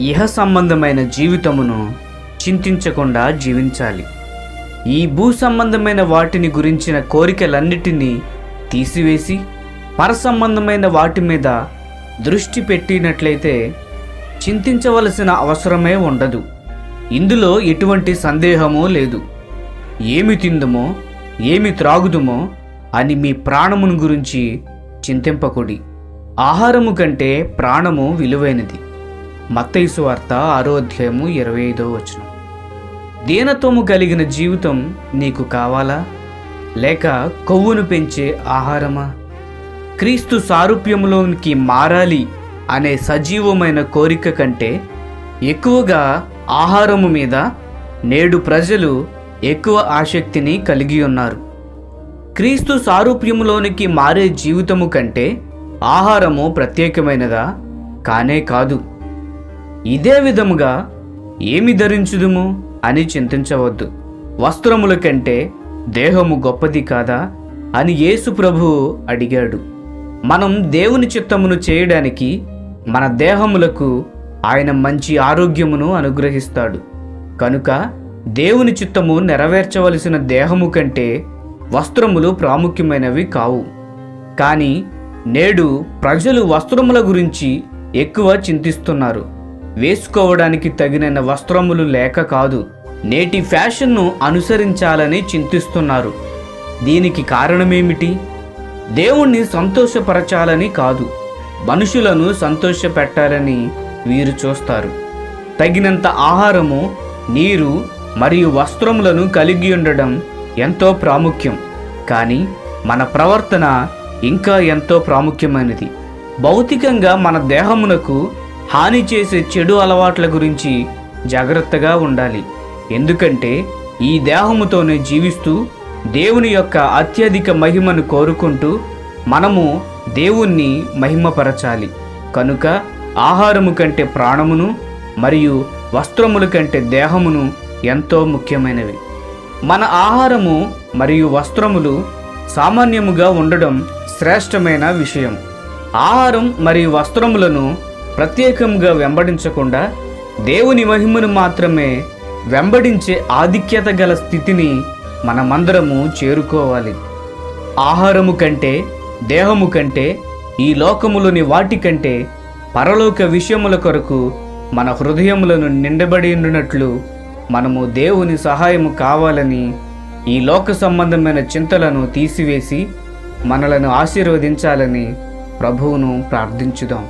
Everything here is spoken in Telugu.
ఇహ సంబంధమైన జీవితమును చింతించకుండా జీవించాలి. ఈ భూ సంబంధమైన వాటిని గురించిన కోరికలన్నిటినీ తీసివేసి పర సంబంధమైన వాటి మీద దృష్టి పెట్టినట్లయితే చింతించవలసిన అవసరమే ఉండదు. ఇందులో ఎటువంటి సందేహమూ లేదు. ఏమి తిందుమో ఏమి త్రాగుదుమో అని మీ ప్రాణమును గురించి చింతింపకుడి. ఆహారము కంటే ప్రాణము విలువైనది. మత్తయి సువార్త 6:25. దీనత్వము కలిగిన జీవితం నీకు కావాలా, లేక కొవ్వును పెంచే ఆహారమా? క్రీస్తు సారూప్యములోనికి మారాలి అనే సజీవమైన కోరిక కంటే ఎక్కువగా ఆహారము మీద నేడు ప్రజలు ఎక్కువ ఆసక్తిని కలిగి ఉన్నారు. క్రీస్తు సారూప్యములోనికి మారే జీవితము కంటే ఆహారము ప్రత్యేకమైనదా? కానే కాదు. ఇదే విధముగా ఏమి ధరించుదుము అని చింతించవద్దు. వస్త్రముల కంటే దేహము గొప్పది కాదా అని యేసు ప్రభువు అడిగాడు. మనం దేవుని చిత్తమును చేయడానికి మన దేహములకు ఆయన మంచి ఆరోగ్యమును అనుగ్రహిస్తాడు. కనుక దేవుని చిత్తము నెరవేర్చవలసిన దేహము కంటే వస్త్రములు ప్రాముఖ్యమైనవి కావు. కానీ నేడు ప్రజలు వస్త్రముల గురించి ఎక్కువ చింతిస్తున్నారు. వేసుకోవడానికి తగిన వస్త్రములు లేక కాదు, నేటి ఫ్యాషన్ను అనుసరించాలని చింతిస్తున్నారు. దీనికి కారణమేమిటి? దేవుణ్ణి సంతోషపరచాలని కాదు, మనుషులను సంతోషపెట్టాలని వీరు చూస్తారు. తగినంత ఆహారము, నీరు మరియు వస్త్రములను కలిగి ఉండడం ఎంతో ప్రాముఖ్యం. కానీ మన ప్రవర్తన ఇంకా ఎంతో ప్రాముఖ్యమైనది. భౌతికంగా మన దేహమునకు హాని చేసే చెడు అలవాట్ల గురించి జాగ్రత్తగా ఉండాలి. ఎందుకంటే ఈ దేహముతోనే జీవిస్తూ దేవుని యొక్క అత్యధిక మహిమను కోరుకుంటూ మనము దేవుణ్ణి మహిమపరచాలి. కనుక ఆహారము కంటే ప్రాణమును మరియు వస్త్రముల కంటే దేహమును ఎంతో ముఖ్యమైనవి. మన ఆహారము మరియు వస్త్రములు సామాన్యముగా ఉండడం శ్రేష్టమైన విషయం. ఆహారం మరియు వస్త్రములను ప్రత్యేకంగా వెంబడించకుండా దేవుని మహిమను మాత్రమే వెంబడించే ఆధిక్యత గల స్థితిని మనమందరము చేరుకోవాలి. ఆహారము కంటే దేహము కంటే ఈ లోకములోని వాటి కంటే పరలోక విషయముల కొరకు మన హృదయములను నిండబడి ఉండినట్లు మనము దేవుని సహాయము కావాలని ఈ లోక సంబంధమైన చింతలను తీసివేసి మనలను ఆశీర్వదించాలని ప్రభువును ప్రార్థించుదాం.